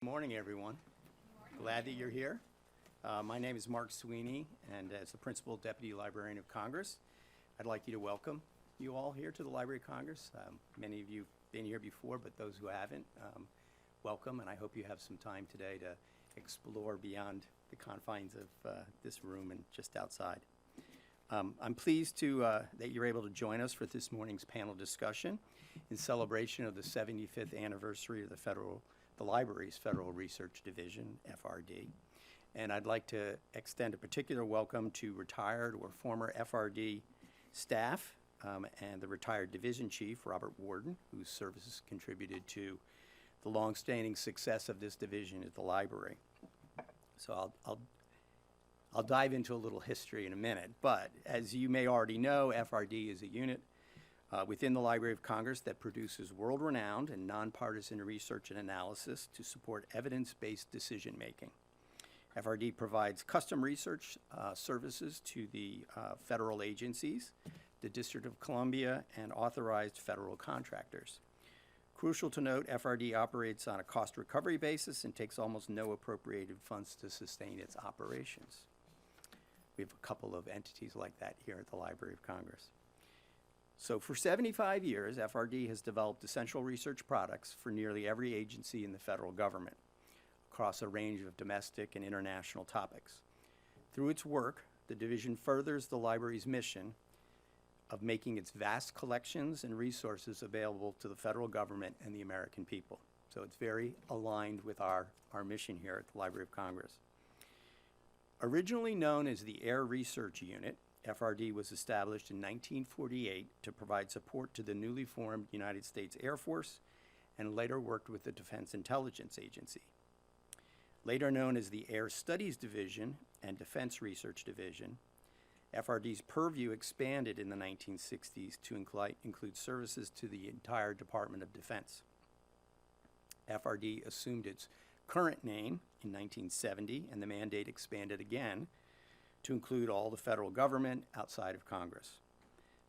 Good morning, everyone. Glad that you're here. My name is Mark Sweeney, and as the Principal Deputy Librarian of Congress, I'd like you to welcome you all here to the Library of Congress. Many of you have been here before, but those who haven't, welcome, and I hope you have some time today to explore beyond the confines of this room and just outside. I'm pleased that you're able to join us for this morning's panel discussion in celebration of the 75th anniversary of the Library's Federal Research Division, FRD. And I'd like to extend a particular welcome to retired or former FRD staff and the retired division chief, Robert Warden, whose services contributed to the longstanding success of this division at the library. So I'll dive into a little history in a minute, but as you may already know, FRD is a unit within the Library of Congress that produces world-renowned and nonpartisan research and analysis to support evidence-based decision-making. FRD provides custom research services to the federal agencies, the District of Columbia, and authorized federal contractors. Crucial to note, FRD operates on a cost recovery basis and takes almost no appropriated funds to sustain its operations. We have a couple of entities like that here at the Library of Congress. So for 75 years, FRD has developed essential research products for nearly every agency in the federal government across a range of domestic and international topics. Through its work, the division furthers the library's mission of making its vast collections and resources available to the federal government and the American people. So it's very aligned with our mission here at the Library of Congress. Originally known as the Air Research Unit, FRD was established in 1948 to provide support to the newly formed United States Air Force and later worked with the Defense Intelligence Agency. Later known as the Air Studies Division and Defense Research Division, FRD's purview expanded in the 1960s to include services to the entire Department of Defense. FRD assumed its current name in 1970, and the mandate expanded again to include all the federal government outside of Congress.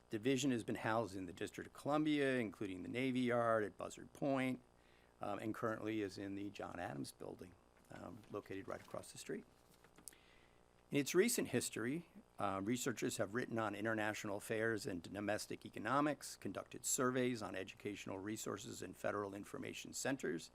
Division has been housed in the District of Columbia, including the Navy Yard at Buzzard Point, and currently is in the John Adams Building, located right across the street. In its recent history, researchers have written on international affairs and domestic economics, conducted surveys on educational resources in federal information centers,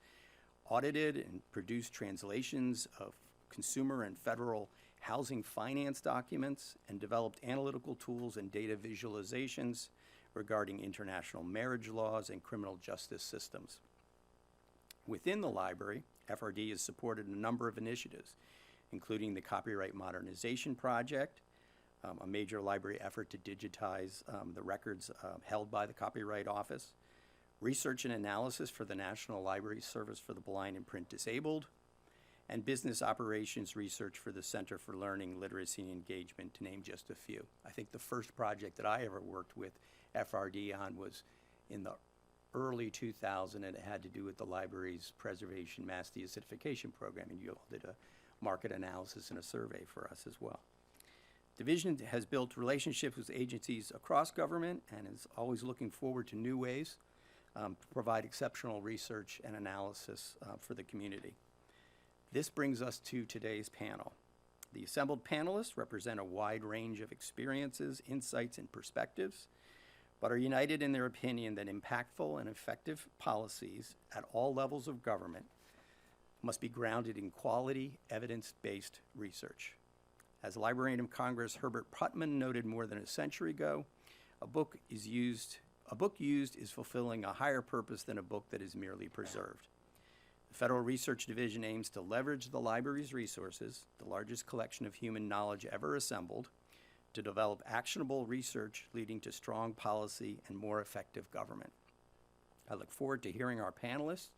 audited and produced translations of consumer and federal housing finance documents, and developed analytical tools and data visualizations regarding international marriage laws and criminal justice systems. Within the library, FRD has supported a number of initiatives, including the Copyright Modernization Project, a major library effort to digitize the records held by the Copyright Office, research and analysis for the National Library Service for the Blind and Print Disabled, and business operations research for the Center for Learning, Literacy, and Engagement, to name just a few. I think the first project that I ever worked with FRD on was in the early 2000s, and it had to do with the library's preservation mass deacidification program, and you all did a market analysis and a survey for us as well. Division has built relationships with agencies across government and is always looking forward to new ways to provide exceptional research and analysis for the community. This brings us to today's panel. The assembled panelists represent a wide range of experiences, insights, and perspectives, but are united in their opinion that impactful and effective policies at all levels of government must be grounded in quality, evidence-based research. As Librarian of Congress Herbert Putman noted more than a century ago, a book used is fulfilling a higher purpose than a book that is merely preserved. The Federal Research Division aims to leverage the library's resources, the largest collection of human knowledge ever assembled, to develop actionable research leading to strong policy and more effective government. I look forward to hearing our panelists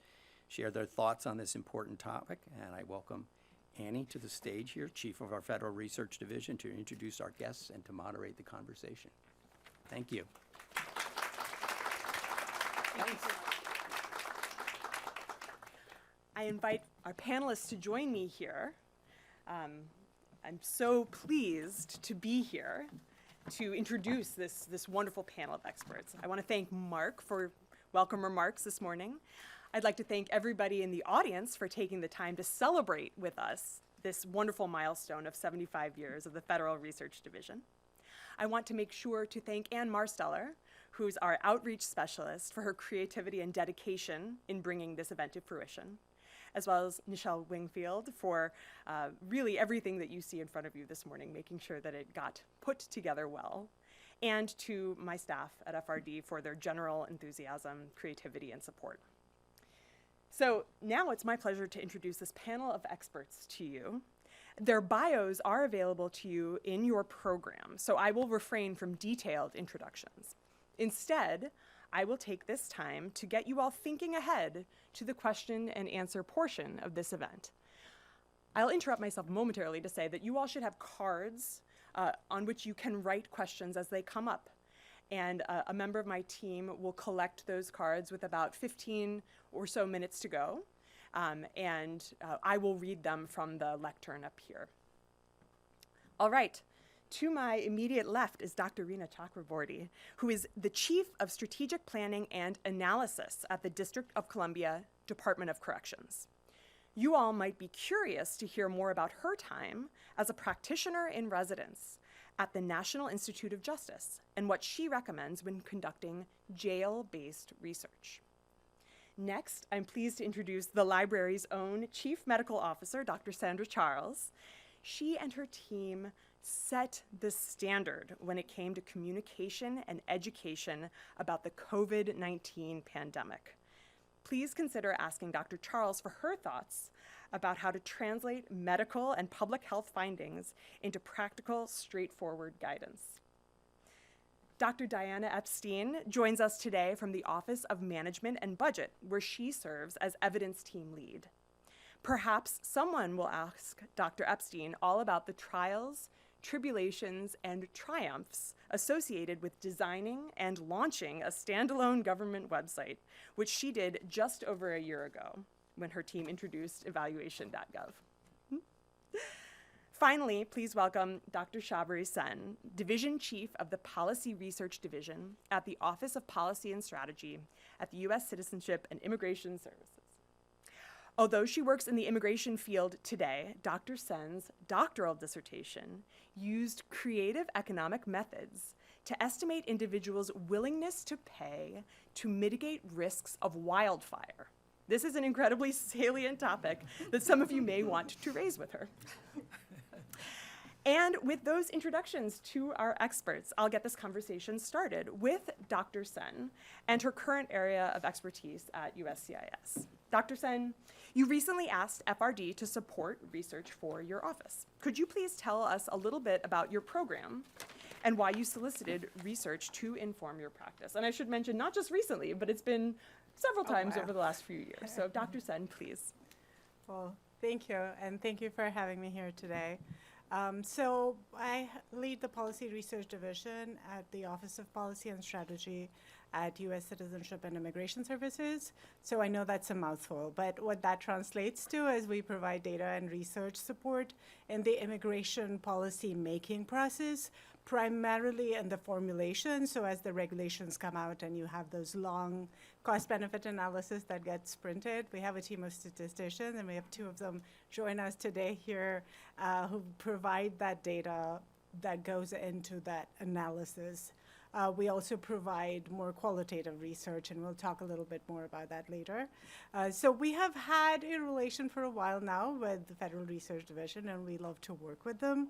share their thoughts on this important topic, and I welcome Annie to the stage here, Chief of our Federal Research Division, to introduce our guests and to moderate the conversation. Thank you. Thanks. I invite our panelists to join me here. I'm so pleased to be here to introduce this wonderful panel of experts. I want to thank Mark for welcome remarks this morning. I'd like to thank everybody in the audience for taking the time to celebrate with us this wonderful milestone of 75 years of the Federal Research Division. I want to make sure to thank Ann Marsteller, who's our outreach specialist, for her creativity and dedication in bringing this event to fruition, as well as Nichelle Wingfield for really everything that you see in front of you this morning, making sure that it got put together well, and to my staff at FRD for their general enthusiasm, creativity, and support. So now it's my pleasure to introduce this panel of experts to you. Their bios are available to you in your program, so I will refrain from detailed introductions. Instead, I will take this time to get you all thinking ahead to the question and answer portion of this event. I'll interrupt myself momentarily to say that you all should have cards on which you can write questions as they come up. And a member of my team will collect those cards with about 15 or so minutes to go. I will read them from the lectern up here. All right, to my immediate left is Dr. Reena Chakraborty, who is the Chief of Strategic Planning and Analysis at the District of Columbia Department of Corrections. You all might be curious to hear more about her time as a practitioner in residence at the National Institute of Justice and what she recommends when conducting jail-based research. Next, I'm pleased to introduce the library's own Chief Medical Officer, Dr. Sandra Charles. She and her team set the standard when it came to communication and education about the COVID-19 pandemic. Please consider asking Dr. Charles for her thoughts about how to translate medical and public health findings into practical, straightforward guidance. Dr. Diana Epstein joins us today from the Office of Management and Budget, where she serves as evidence team lead. Perhaps someone will ask Dr. Epstein all about the trials, tribulations, and triumphs associated with designing and launching a standalone government website, which she did just over a year ago when her team introduced evaluation.gov. Finally, please welcome Dr. Shabari Sen, Division Chief of the Policy Research Division at the Office of Policy and Strategy at the U.S. Citizenship and Immigration Services. Although she works in the immigration field today, Dr. Sen's doctoral dissertation used creative economic methods to estimate individuals' willingness to pay to mitigate risks of wildfire. This is an incredibly salient topic that some of you may want to raise with her. And with those introductions to our experts, I'll get this conversation started with Dr. Sen and her current area of expertise at USCIS. Dr. Sen, you recently asked FRD to support research for your office. Could you please tell us a little bit about your program and why you solicited research to inform your practice? And I should mention, not just recently, but it's been several times over the last few years. So Dr. Sen, please. Well, thank you, and thank you for having me here today. So I lead the Policy Research Division at the Office of Policy and Strategy at U.S. Citizenship and Immigration Services. So I know that's a mouthful, but what that translates to is we provide data and research support in the immigration policy making process, primarily in the formulation. So as the regulations come out and you have those long cost-benefit analysis that gets printed, we have a team of statisticians, and we have two of them join us today here who provide that data that goes into that analysis. We also provide more qualitative research, and we'll talk a little bit more about that later. So we have had a relation for a while now with the Federal Research Division, and we love to work with them,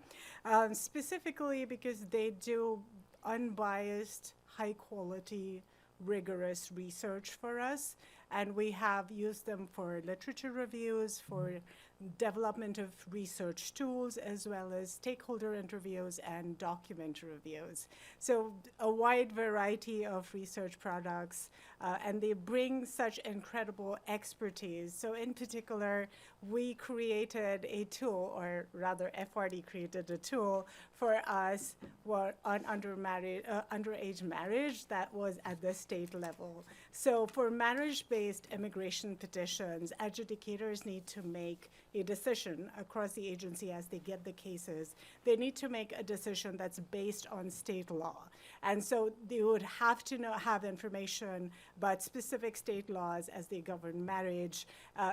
specifically because they do unbiased, high-quality, rigorous research for us, and we have used them for literature reviews, for development of research tools, as well as stakeholder interviews and document reviews. So a wide variety of research products, and they bring such incredible expertise. So in particular, we created a tool, or rather FRD created a tool for us on underage marriage that was at the state level. So for marriage-based immigration petitions, adjudicators need to make a decision across the agency as they get the cases. They need to make a decision that's based on state law. And so they would have to have information about specific state laws as they govern marriage,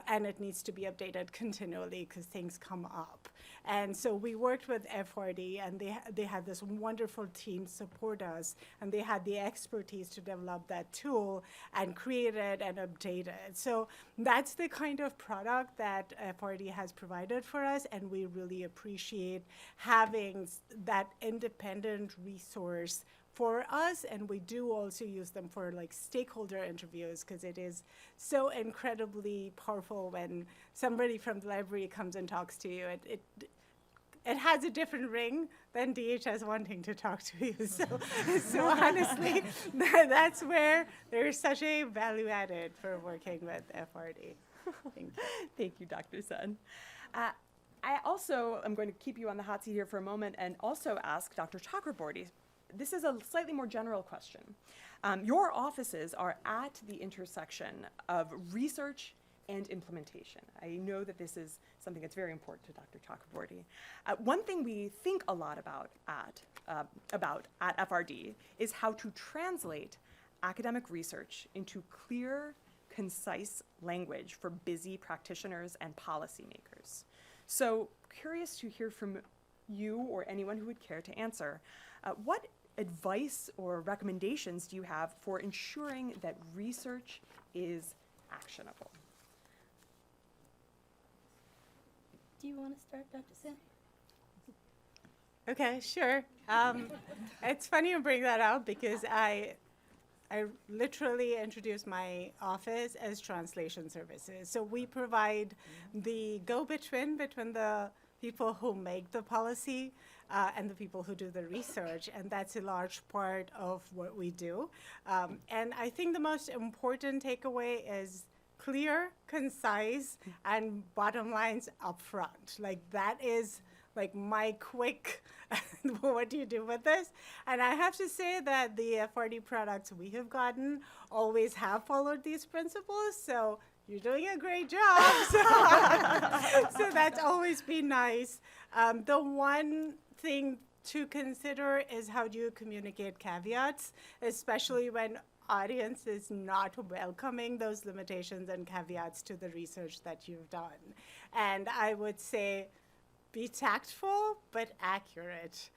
and it needs to be updated continually because things come up. And so we worked with FRD, and they had this wonderful team support us, and they had the expertise to develop that tool and create it and update it. So that's the kind of product that FRD has provided for us, and we really appreciate having that independent resource for us. And we do also use them for like stakeholder interviews, because it is so incredibly powerful when somebody from the library comes and talks to you. It has a different ring than DHS wanting to talk to you. So honestly, that's where there's such a value added for working with FRD. Thank you. Thank you, Dr. Sen. I also am going to keep you on the hot seat here for a moment and also ask Dr. Chakraborty. This is a slightly more general question. Your offices are at the intersection of research and implementation. I know that this is something that's very important to Dr. Chakraborty. One thing we think a lot about at FRD is how to translate academic research into clear, concise language for busy practitioners and policymakers. So, curious to hear from you or anyone who would care to answer. What advice or recommendations do you have for ensuring that research is actionable? Do you want to start, Dr. Sen? Okay, sure. It's funny you bring that up, because I literally introduced my office as translation services. So we provide the go-between between the people who make the policy and the people who do the research, and that's a large part of what we do. And I think the most important takeaway is clear, concise, and bottom lines up front. Like, that is like my quick, what do you do with this? And I have to say that the FRD products we have gotten always have followed these principles. So you're doing a great job. So that's always been nice. The one thing to consider is, how do you communicate caveats, especially when audience is not welcoming those limitations and caveats to the research that you've done. And I would say, be tactful but accurate.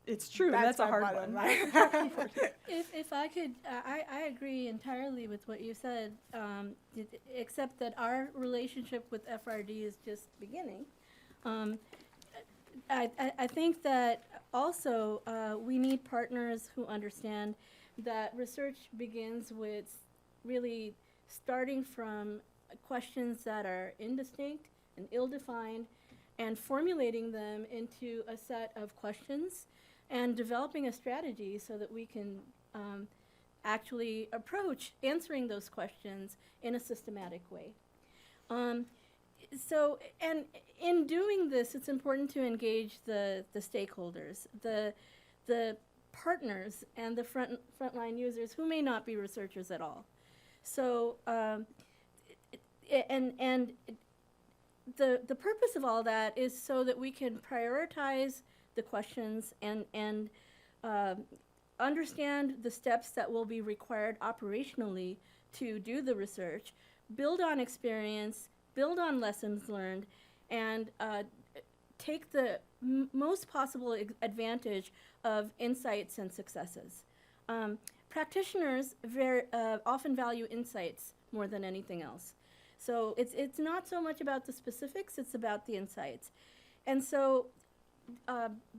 It's true. That's a my hard bottom one. line. If I could, I agree entirely with what you said, except that our relationship with FRD is just beginning. I think that also we need partners who understand that research begins with really starting from questions that are indistinct and ill-defined, and formulating them into a set of questions and developing a strategy so that we can actually approach answering those questions in a systematic way. So, and in doing this, it's important to engage the stakeholders, the partners, and the frontline users who may not be researchers at all. So, the purpose of all that is so that we can prioritize the questions and understand the steps that will be required operationally to do the research, build on experience, build on lessons learned, and take the most possible advantage of insights and successes. Practitioners often value insights more than anything else. So it's not so much about the specifics, it's about the insights. And so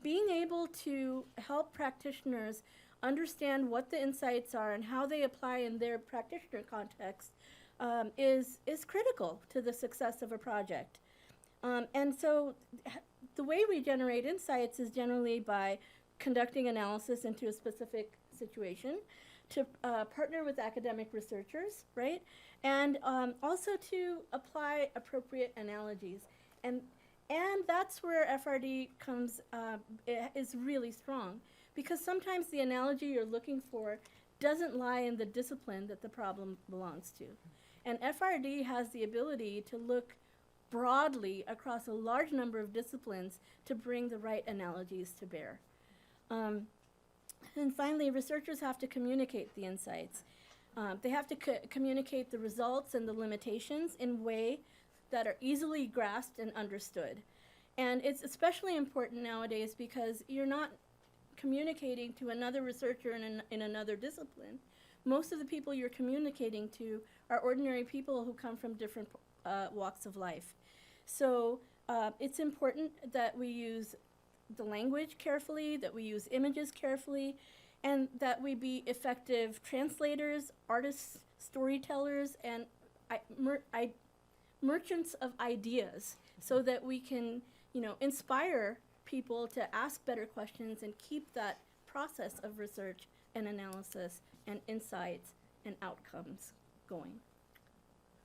being able to help practitioners understand what the insights are and how they apply in their practitioner context is critical to the success of a project. And so the way we generate insights is generally by conducting analysis into a specific situation, to partner with academic researchers, right? And also to apply appropriate analogies. And that's where FRD is really strong, because sometimes the analogy you're looking for doesn't lie in the discipline that the problem belongs to. And FRD has the ability to look broadly across a large number of disciplines to bring the right analogies to bear. And finally, researchers have to communicate the insights. They have to communicate the results and the limitations in a way that are easily grasped and understood. And it's especially important nowadays because you're not communicating to another researcher in another discipline. Most of the people you're communicating to are ordinary people who come from different walks of life. So it's important that we use the language carefully, that we use images carefully, and that we be effective translators, artists, storytellers, and merchants of ideas, so that we can, inspire people to ask better questions and keep that process of research and analysis and insights and outcomes going.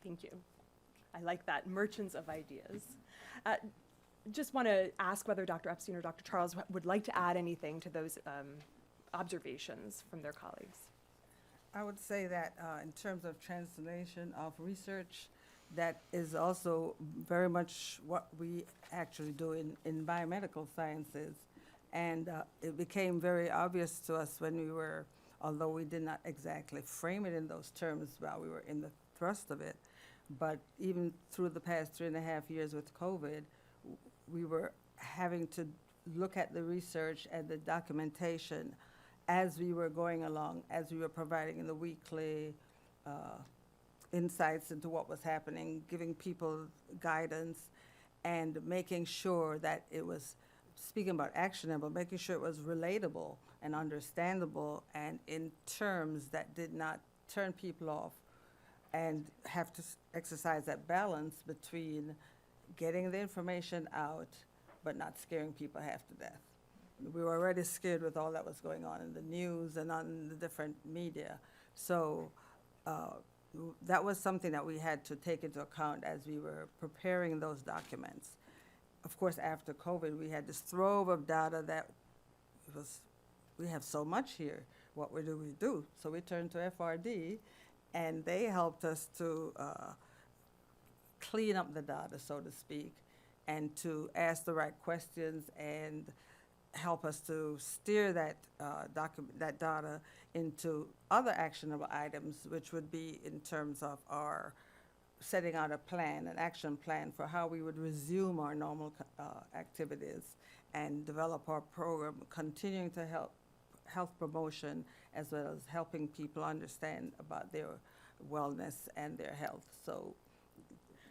Thank you. I like that, merchants of ideas. Just want to ask whether Dr. Epstein or Dr. Charles would like to add anything to those observations from their colleagues. I would say that in terms of translation of research, that is also very much what we actually do in biomedical sciences. And it became very obvious to us when we were, although we did not exactly frame it in those terms while we were in the thrust of it, but even through the past 3.5 years with COVID, we were having to look at the research and the documentation as we were going along, as we were providing the weekly insights into what was happening, giving people guidance, and making sure that it was, speaking about actionable, making sure it was relatable and understandable and in terms that did not turn people off, and have to exercise that balance between getting the information out but not scaring people half to death. We were already scared with all that was going on in the news and on the different media. So that was something that we had to take into account as we were preparing those documents. Of course, after COVID, we had this trove of data that was, we have so much here, what do we do? So we turned to FRD, and they helped us to clean up the data, so to speak, and to ask the right questions and help us to steer that that data into other actionable items, which would be in terms of our setting out a plan, an action plan for how we would resume our normal activities and develop our program, continuing to help health promotion as well as helping people understand about their wellness and their health. So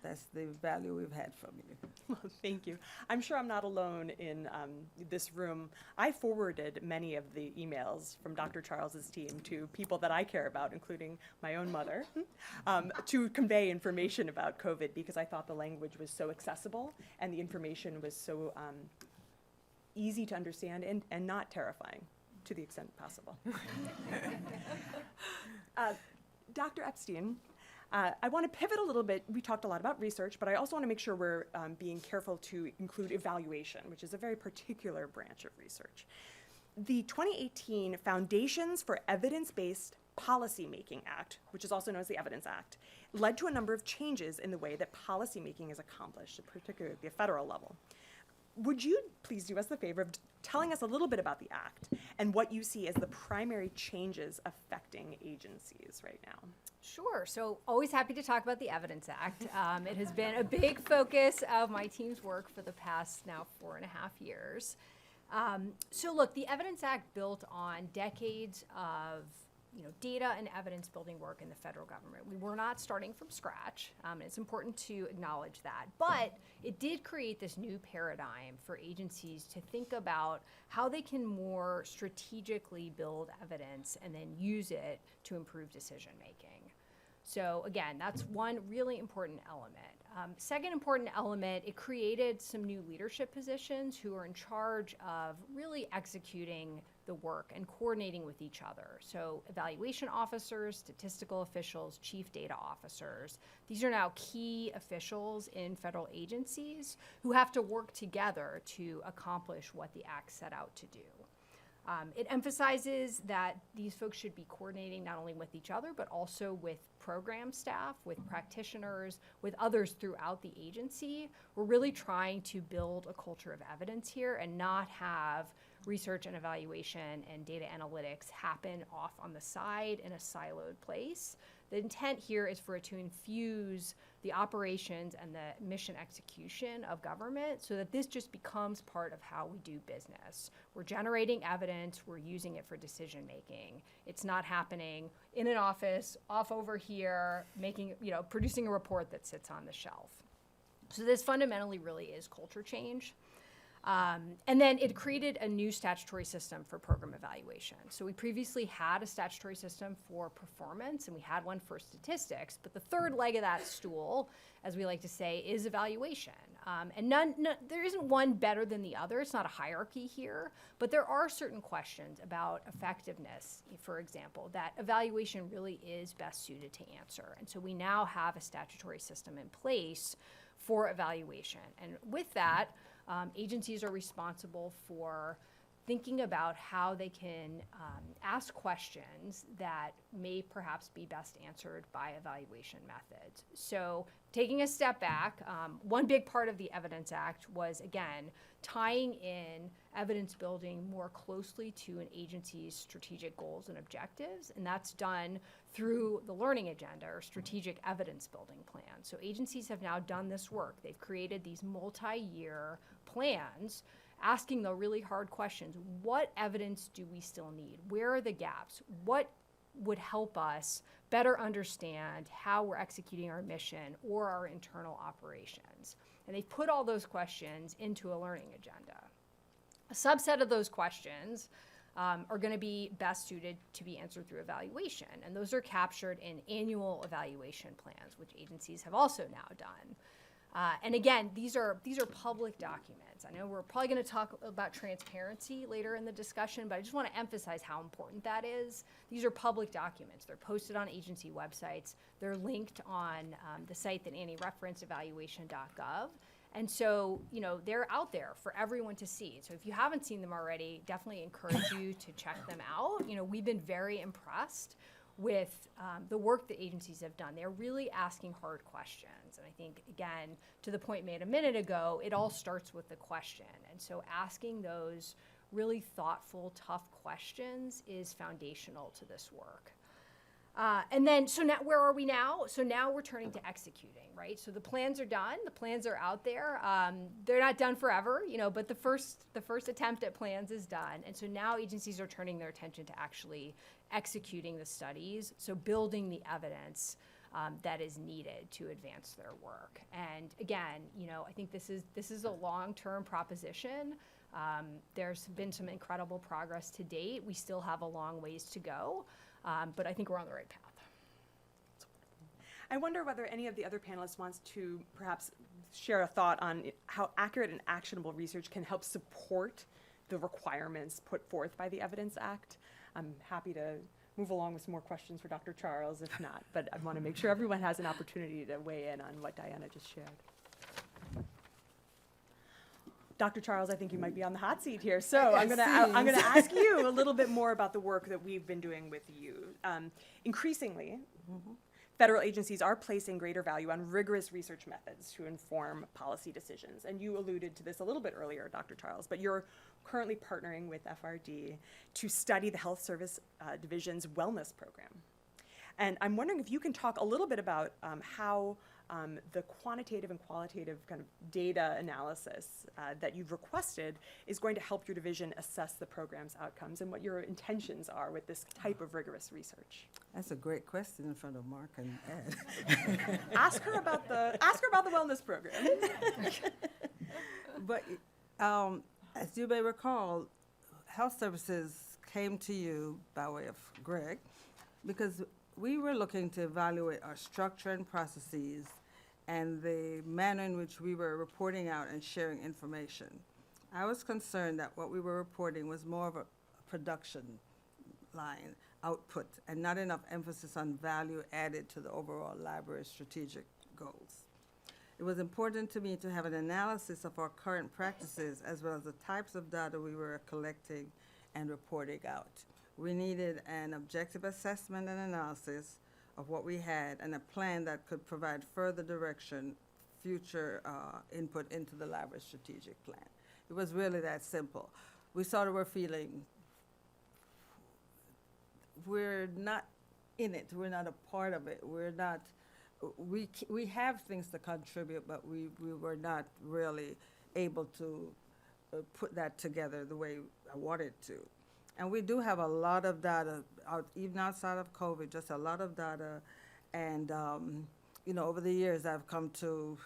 that's the value we've had from you. Well, thank you. I'm sure I'm not alone in this room. I forwarded many of the emails from Dr. Charles's team to people that I care about, including my own mother, to convey information about COVID, because I thought the language was so accessible and the information was so easy to understand and not terrifying, to the extent possible. Dr. Epstein, I want to pivot a little bit. We talked a lot about research, but I also want to make sure we're being careful to include evaluation, which is a very particular branch of research. The 2018 Foundations for Evidence-Based Policymaking Act, which is also known as the Evidence Act, led to a number of changes in the way that policymaking is accomplished, particularly at the federal level. Would you please do us the favor of telling us a little bit about the Act and what you see as the primary changes affecting agencies right now? Sure. So always happy to talk about the Evidence Act. It has been a big focus of my team's work for the past now 4.5 years. So look, the Evidence Act built on decades of data and evidence building work in the federal government. We were not starting from scratch. It's important to acknowledge that. But it did create this new paradigm for agencies to think about how they can more strategically build evidence and then use it to improve decision making. So again, that's one really important element. Second important element, it created some new leadership positions who are in charge of really executing the work and coordinating with each other. So evaluation officers, statistical officials, chief data officers. These are now key officials in federal agencies who have to work together to accomplish what the Act set out to do. It emphasizes that these folks should be coordinating not only with each other, but also with program staff, with practitioners, with others throughout the agency. We're really trying to build a culture of evidence here and not have research and evaluation and data analytics happen off on the side in a siloed place. The intent here is for it to infuse the operations and the mission execution of government so that this just becomes part of how we do business. We're generating evidence, we're using it for decision making. It's not happening in an office, off over here, producing a report that sits on the shelf. So this fundamentally really is culture change. And then it created a new statutory system for program evaluation. So we previously had a statutory system for performance, and we had one for statistics, but the third leg of that stool, as we like to say, is evaluation. And there isn't one better than the other. It's not a hierarchy here, but there are certain questions about effectiveness, for example, that evaluation really is best suited to answer. And so we now have a statutory system in place for evaluation. And with that, agencies are responsible for thinking about how they can ask questions that may perhaps be best answered by evaluation methods. So taking a step back, one big part of the Evidence Act was, again, tying in evidence building more closely to an agency's strategic goals and objectives, and that's done through the learning agenda or strategic evidence building plan. So agencies have now done this work. They've created these multi-year plans asking the really hard questions. What evidence do we still need? Where are the gaps? What would help us better understand how we're executing our mission or our internal operations? And they've put all those questions into a learning agenda. A subset of those questions are going to be best suited to be answered through evaluation. And those are captured in annual evaluation plans, which agencies have also now done. And again, these are public documents. I know we're probably going to talk about transparency later in the discussion, but I just want to emphasize how important that is. These are public documents. They're posted on agency websites. They're linked on the site that Annie referenced, evaluation.gov. And so, they're out there for everyone to see. So if you haven't seen them already, definitely encourage you to check them out. We've been very impressed with the work that agencies have done. They're really asking hard questions. And I think, again, to the point made a minute ago, it all starts with the question. And so asking those really thoughtful, tough questions is foundational to this work. And then, so now, where are we now? So now we're turning to executing, right? So the plans are done. The plans are out there. They're not done forever, but the first attempt at plans is done. And so now agencies are turning their attention to actually executing the studies, so building the evidence that is needed to advance their work. And again, I think this is a long-term proposition. There's been some incredible progress to date. We still have a long ways to go. But I think we're on the right path. I wonder whether any of the other panelists wants to perhaps share a thought on how accurate and actionable research can help support the requirements put forth by the Evidence Act. I'm happy to move along with some more questions for Dr. Charles if not, but I want to make sure everyone has an opportunity to weigh in on what Diana just shared. Dr. Charles, I think you might be on the hot seat here. So I'm going to ask you a little bit more about the work that we've been doing with you. Increasingly, federal agencies are placing greater value on rigorous research methods to inform policy decisions. And you alluded to this a little bit earlier, Dr. Charles, but you're currently partnering with FRD to study the Health Service Division's wellness program. And I'm wondering if you can talk a little bit about how the quantitative and qualitative kind of data analysis that you've requested is going to help your division assess the program's outcomes and what your intentions are with this type of rigorous research. That's a great question in front of Mark and Ed. Ask her about the wellness program. But as you may recall, health services came to you by way of Greg because we were looking to evaluate our structure and processes and the manner in which we were reporting out and sharing information. I was concerned that what we were reporting was more of a production line output and not enough emphasis on value added to the overall library's strategic goals. It was important to me to have an analysis of our current practices as well as the types of data we were collecting and reporting out. We needed an objective assessment and analysis of what we had and a plan that could provide further direction, future input into the library's strategic plan. It was really that simple. we sort of were feeling we're not in it. We're not a part of it. We're not. We have things to contribute, but we were not really able to put that together the way I wanted to. And we do have a lot of data, even outside of COVID, just a lot of data. And, you know, over the years, I've come to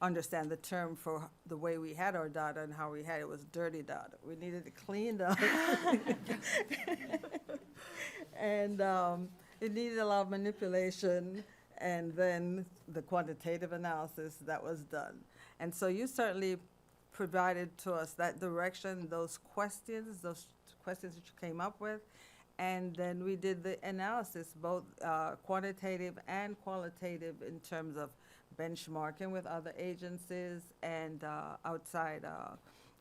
understand the term for the way we had our data and how we had it was dirty data. We needed it cleaned up. And it needed a lot of manipulation, and then the quantitative analysis that was done. And so you certainly provided to us that direction, those questions that you came up with, and then we did the analysis, both quantitative and qualitative, in terms of benchmarking with other agencies and outside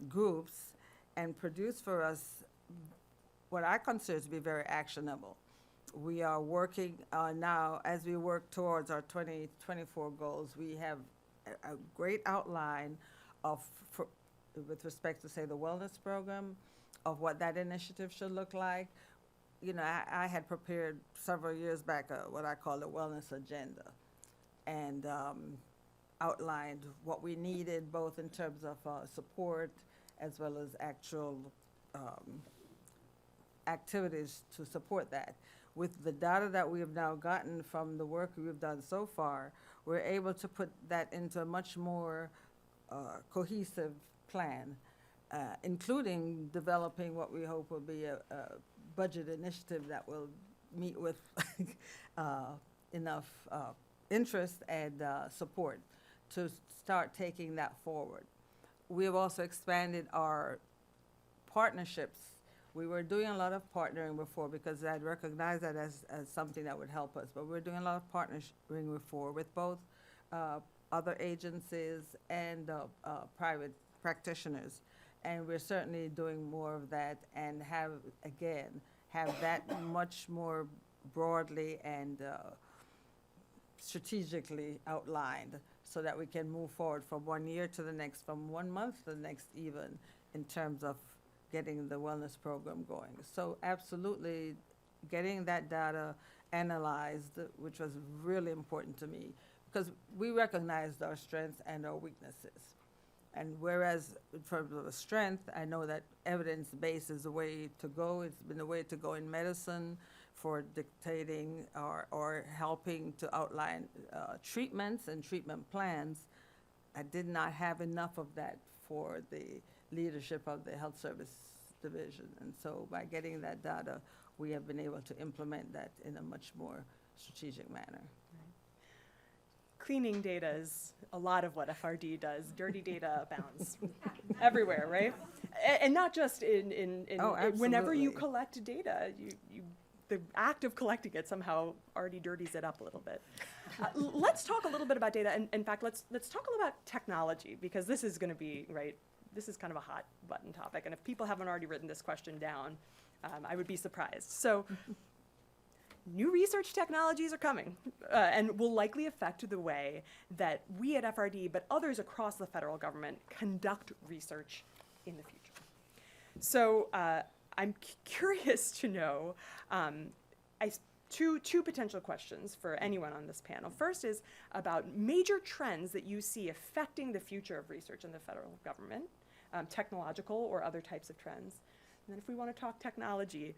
groups, and produced for us what I consider to be very actionable. We are working now, as we work towards our 2024 goals, we have a great outline of, with respect to, say, the wellness program, of what that initiative should look like. You know, I had prepared several years back what I call the wellness agenda, and outlined what we needed, both in terms of support as well as actual activities to support that. With the data that we have now gotten from the work we've done so far, we're able to put that into a much more cohesive plan, including developing what we hope will be a budget initiative that will meet with enough interest and support to start taking that forward. We have also expanded our partnerships. We were doing a lot of partnering before because I'd recognized that as something that would help us, but we're doing a lot of partnering before with both other agencies and private practitioners. And we're certainly doing more of that, and have that much more broadly and strategically outlined, so that we can move forward from 1 year to the next, from 1 month to the next even, in terms of getting the wellness program going. So absolutely getting that data analyzed, which was really important to me, because we recognized our strengths and our weaknesses. And whereas in terms of the strength, I know that evidence-based is the way to go. It's been the way to go in medicine for dictating or helping to outline treatments and treatment plans. I did not have enough of that for the leadership of the Health Service Division. And so by getting that data, we have been able to implement that in a much more strategic manner. Cleaning data is a lot of what FRD does. Dirty data abounds everywhere, right? And not just in whenever you absolutely. collect data, the act of collecting it somehow already dirties it up a little bit. Let's talk a little bit about data. And in fact, let's talk a little about technology, because this is going to be, right, this is kind of a hot button topic. And if people haven't already written this question down, I would be surprised. So new research technologies are coming and will likely affect the way that we at FRD, but others across the federal government, conduct research in the future. So I'm curious to know two potential questions for anyone on this panel. First is about major trends that you see affecting the future of research in the federal government, technological or other types of trends. And then if we want to talk technology,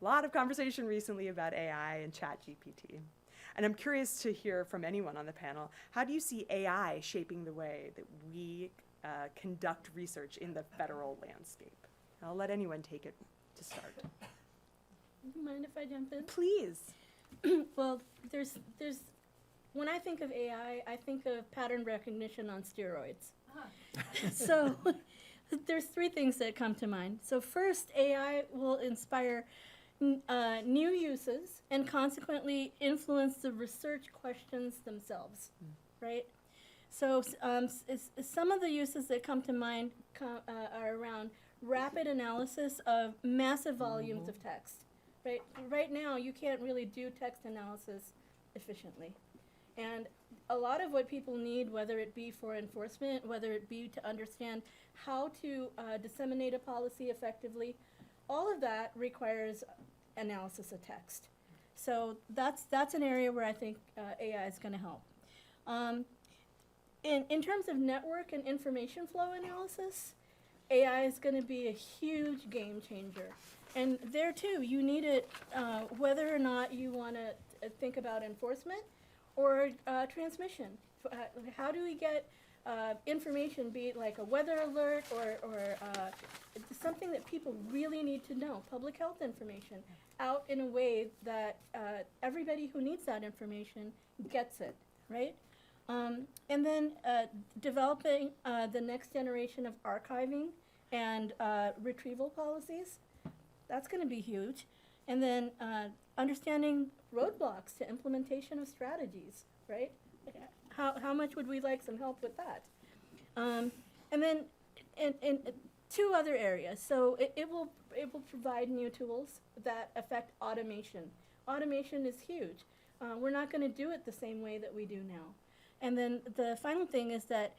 a lot of conversation recently about AI and ChatGPT. And I'm curious to hear from anyone on the panel, how do you see AI shaping the way that we conduct research in the federal landscape? I'll let anyone take it to start. Mind if I jump in? Please. Well, there's when I think of AI, I think of pattern recognition on steroids. So there's three things that come to mind. So first, AI will inspire new uses and consequently influence the research questions themselves, right? So some of the uses that come to mind are around rapid analysis of massive volumes of text. Right now, you can't really do text analysis efficiently. And a lot of what people need, whether it be for enforcement, whether it be to understand how to disseminate a policy effectively, all of that requires analysis of text. So that's an area where I think AI is going to help. In terms of network and information flow analysis, AI is going to be a huge game changer. And there too, you need it whether or not you want to think about enforcement or transmission. How do we get information, be it like a weather alert or something that people really need to know, public health information, out in a way that everybody who needs that information gets it, right? And then developing the next generation of archiving and retrieval policies. That's going to be huge. And then understanding roadblocks to implementation of strategies, right? How much would we like some help with that? And then in two other areas. So it will provide new tools that affect automation. Automation is huge. We're not going to do it the same way that we do now. And then the final thing is that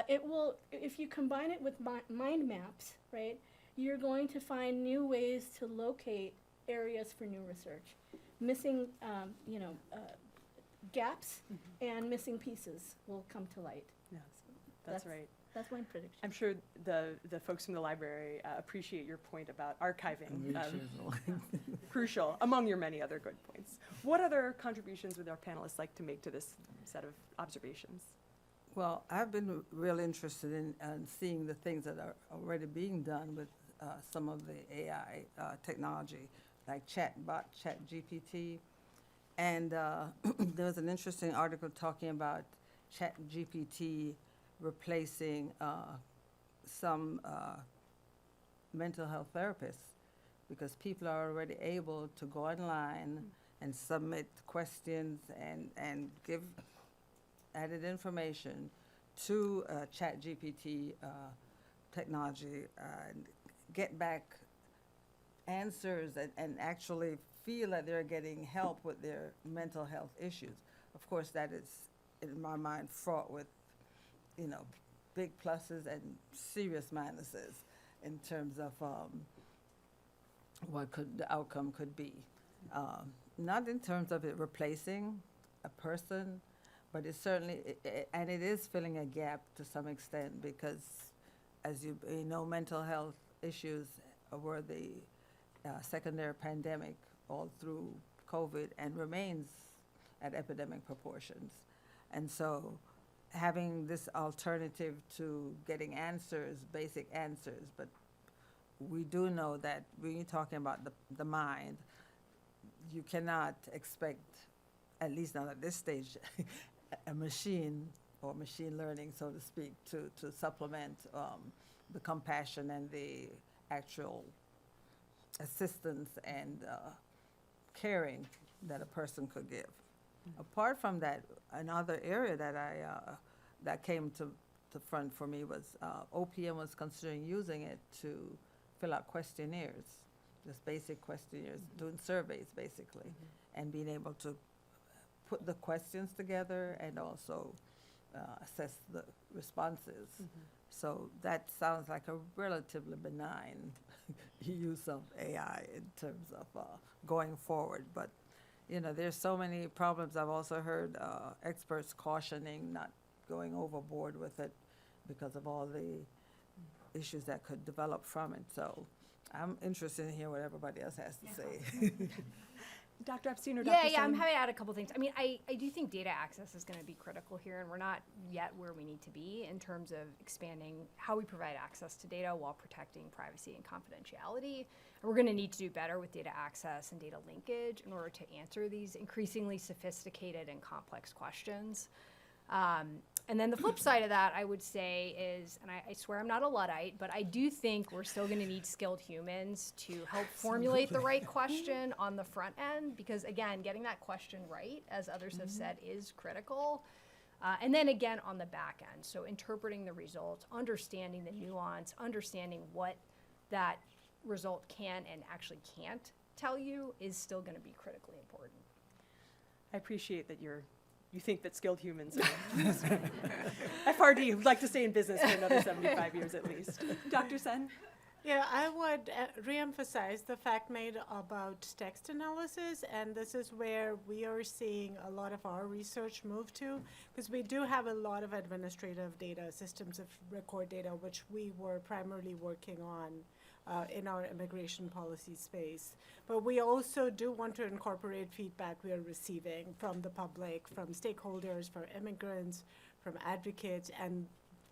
it will, if you combine it with mind maps, right, you're going to find new ways to locate areas for new research. Missing, gaps and missing pieces will come to light. Yes, that's right. That's my prediction. I'm sure the folks from the library appreciate your point about archiving. Crucial, among your many other good points. What other contributions would our panelists like to make to this set of observations? Well, I've been real interested in seeing the things that are already being done with some of the AI technology, like ChatGPT. And there was an interesting article talking about ChatGPT replacing some mental health therapists, because people are already able to go online and submit questions and give added information to ChatGPT technology and get back answers and actually feel that they're getting help with their mental health issues. Of course, that is, in my mind, fraught with, big pluses and serious minuses in terms of what the outcome could be. Not in terms of it replacing a person, but it's certainly, and it is filling a gap to some extent, because as you know, mental health issues were the secondary pandemic all through COVID and remains at epidemic proportions. And so having this alternative to getting answers, basic answers, but we do know that when you're talking about the mind, you cannot expect, at least not at this stage, a machine or machine learning, so to speak, to supplement the compassion and the actual assistance and caring that a person could give. Apart from that, another area that that came to front for me was OPM was considering using it to fill out questionnaires, just basic questionnaires, doing surveys basically, and being able to put the questions together and also assess the responses. So that sounds like a relatively benign use of AI in terms of going forward. But there's so many problems. I've also heard experts cautioning not going overboard with it because of all the issues that could develop from it. So I'm interested in hearing what everybody else has to say. Dr. Epstein or Dr. Yeah, I'm Sun? happy to add a couple things. I mean, I do think data access is going to be critical here, and we're not yet where we need to be in terms of expanding how we provide access to data while protecting privacy and confidentiality. And we're going to need to do better with data access and data linkage in order to answer these increasingly sophisticated and complex questions. And then the flip side of that, I would say, is, and I swear I'm not a Luddite, but I do think we're still going to need skilled humans to help formulate the right question on the front end, because again, getting that question right, as others have said, is critical. And then again, on the back end, so interpreting the results, understanding the nuance, understanding what that result can and actually can't tell you is still going to be critically important. I appreciate that you're you think that skilled humans are. FRD would like to stay in business for another 75 years at least. Dr. Sen? Yeah, I would reemphasize the fact made about text analysis, and this is where we are seeing a lot of our research move to, because we do have a lot of administrative data, systems of record data, which we were primarily working on in our immigration policy space. But we also do want to incorporate feedback we are receiving from the public, from stakeholders, from immigrants, from advocates, and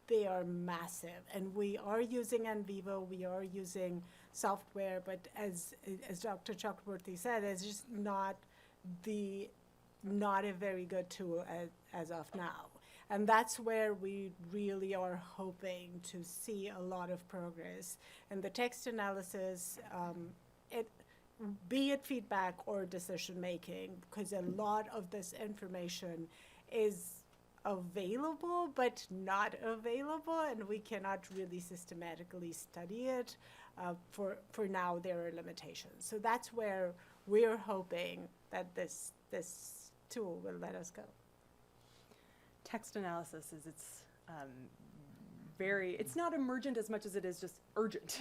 they are massive. And we are using NVivo, we are using software, but as Dr. Chakraborty said, it's just not a very good tool as of now. And that's where we really are hoping to see a lot of progress. And the text analysis, be it feedback or decision making, because a lot of this information is available but not available, and we cannot really systematically study it. For now, there are limitations. So that's where we're hoping that this tool will let us go. Text analysis is it's not emergent as much as it is just urgent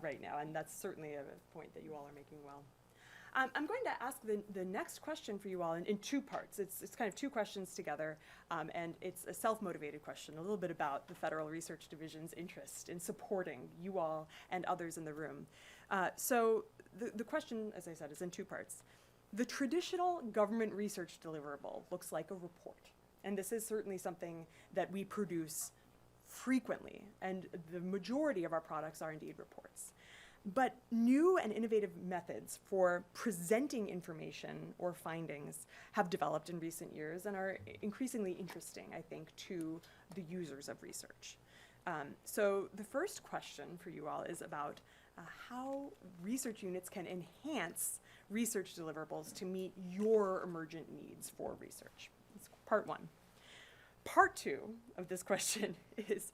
right now, and that's certainly a point that you all are making well. I'm going to ask the next question for you all in two parts. It's kind of two questions together, and it's a self-motivated question, a little bit about the Federal Research Division's interest in supporting you all and others in the room. So the question, as I said, is in two parts. The traditional government research deliverable looks like a report, and this is certainly something that we produce frequently, and the majority of our products are indeed reports. But new and innovative methods for presenting information or findings have developed in recent years and are increasingly interesting, I think, to the users of research. So the first question for you all is about how research units can enhance research deliverables to meet your emergent needs for research. That's part one. Part two of this question is,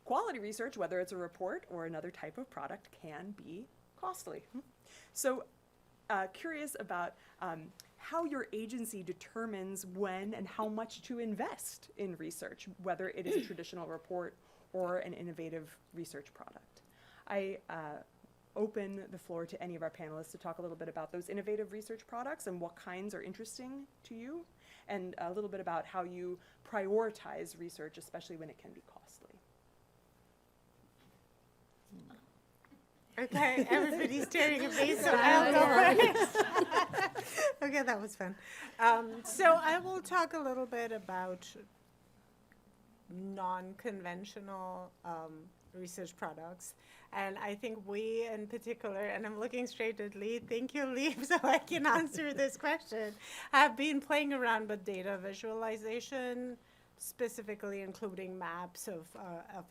quality research, whether it's a report or another type of product, can be costly. So curious about how your agency determines when and how much to invest in research, whether it is a traditional report or an innovative research product. I open the floor to any of our panelists to talk a little bit about those innovative research products and what kinds are interesting to you, and a little bit about how you prioritize research, especially when it can be costly. Okay, everybody's staring at me, so I'll go first. Okay, that was fun. So I will talk a little bit about non-conventional research products. And I think we in particular, and I'm looking straight at Lee, thank you, Lee, so I can answer this question, have been playing around with data visualization, specifically including maps of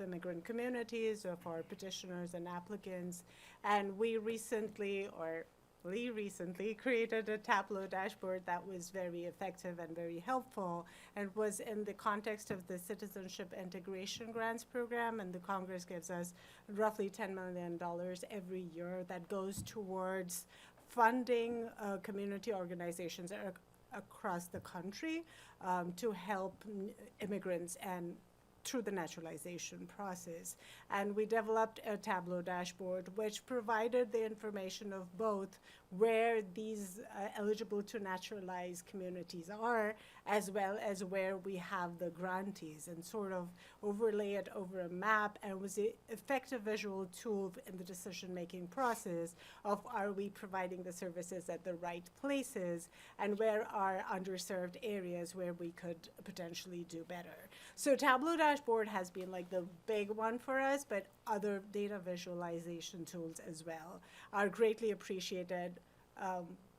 immigrant communities, of our petitioners and applicants. And we recently, or Lee recently, created a Tableau dashboard that was very effective and very helpful, and was in the context of the Citizenship Integration Grants Program, and the Congress gives us roughly $10 million every year that goes towards funding community organizations across the country to help immigrants and through the naturalization process. And we developed a Tableau dashboard which provided the information of both where these eligible to naturalize communities are, as well as where we have the grantees, and sort of overlay it over a map, and was an effective visual tool in the decision-making process of, are we providing the services at the right places, and where are underserved areas where we could potentially do better. So Tableau dashboard has been like the big one for us, but other data visualization tools as well are greatly appreciated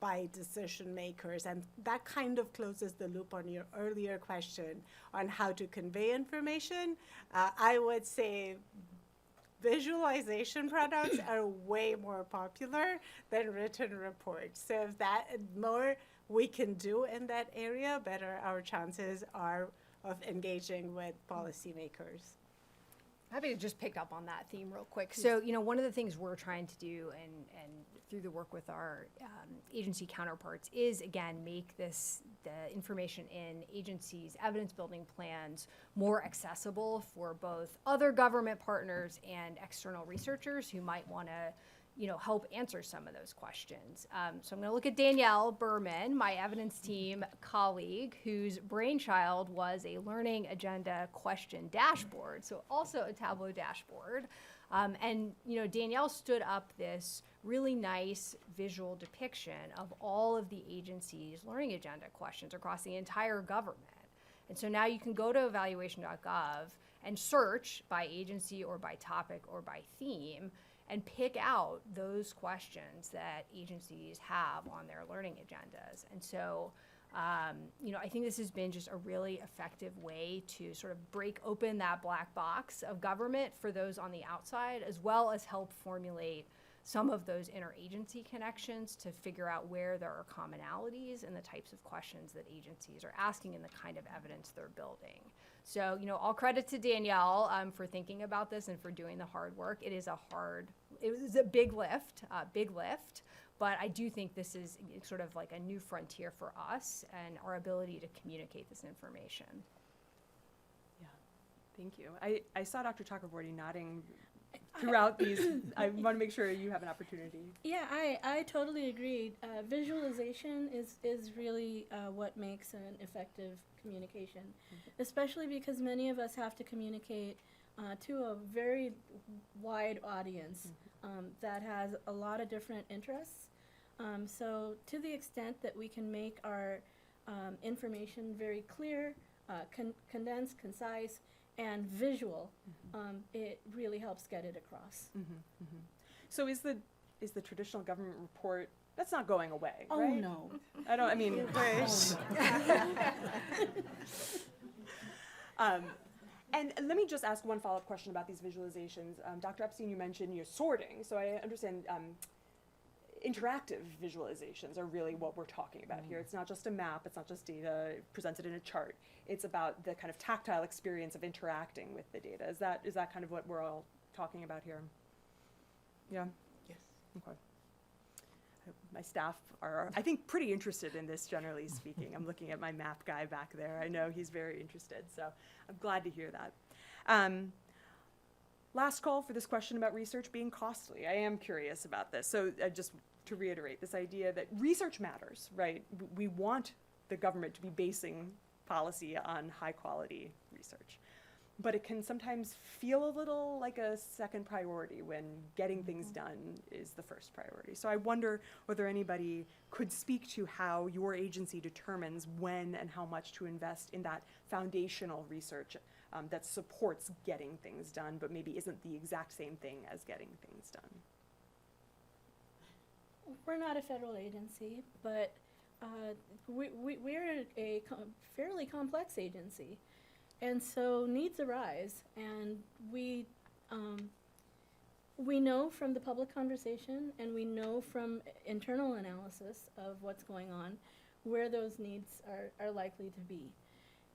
by decision makers. And that kind of closes the loop on your earlier question on how to convey information. I would say visualization products are way more popular than written reports. So if that more we can do in that area, better our chances are of engaging with policymakers. Happy to just pick up on that theme real quick. So, one of the things we're trying to do and through the work with our agency counterparts is, again, make the information in agencies' evidence building plans more accessible for both other government partners and external researchers who might want to help answer some of those questions. So I'm going to look at Danielle Berman, my evidence team colleague, whose brainchild was a learning agenda question dashboard, so also a Tableau dashboard. Danielle stood up this really nice visual depiction of all of the agency's learning agenda questions across the entire government. And so now you can go to evaluation.gov and search by agency or by topic or by theme and pick out those questions that agencies have on their learning agendas. And so, I think this has been just a really effective way to sort of break open that black box of government for those on the outside, as well as help formulate some of those interagency connections to figure out where there are commonalities in the types of questions that agencies are asking and the kind of evidence they're building. So, all credit to Danielle for thinking about this and for doing the hard work. It was a big lift, but I do think this is sort of like a new frontier for us and our ability to communicate this information. Yeah, thank you. I saw Dr. Chakraborty nodding throughout these. I want to make sure you have an opportunity. Yeah, I totally agree. Visualization is really what makes an effective communication, especially because many of us have to communicate to a very wide audience that has a lot of different interests. So to the extent that we can make our information very clear, condensed, concise, and visual, it really helps get it across. So is the traditional government report, that's not going away, Oh, right? no. I mean, and let me just ask one follow-up question about these visualizations. Dr. Epstein, you mentioned sorting, so I understand interactive visualizations are really what we're talking about here. It's not just a map, it's not just data presented in a chart. It's about the kind of tactile experience of interacting with the data. Is that kind of what we're all talking about here? Yeah? Yes. Okay. My staff are, I think, pretty interested in this, generally speaking. I'm looking at my map guy back there. I know he's very interested, so I'm glad to hear that. Last call for this question about research being costly. I am curious about this. So just to reiterate, this idea that research matters, right? We want the government to be basing policy on high-quality research. But it can sometimes feel a little like a second priority when getting things done is the first priority. So I wonder whether anybody could speak to how your agency determines when and how much to invest in that foundational research that supports getting things done, but maybe isn't the exact same thing as getting things done. We're not a federal agency, but we're a fairly complex agency. And so needs arise, and we know from the public conversation, and we know from internal analysis of what's going on, where those needs are likely to be.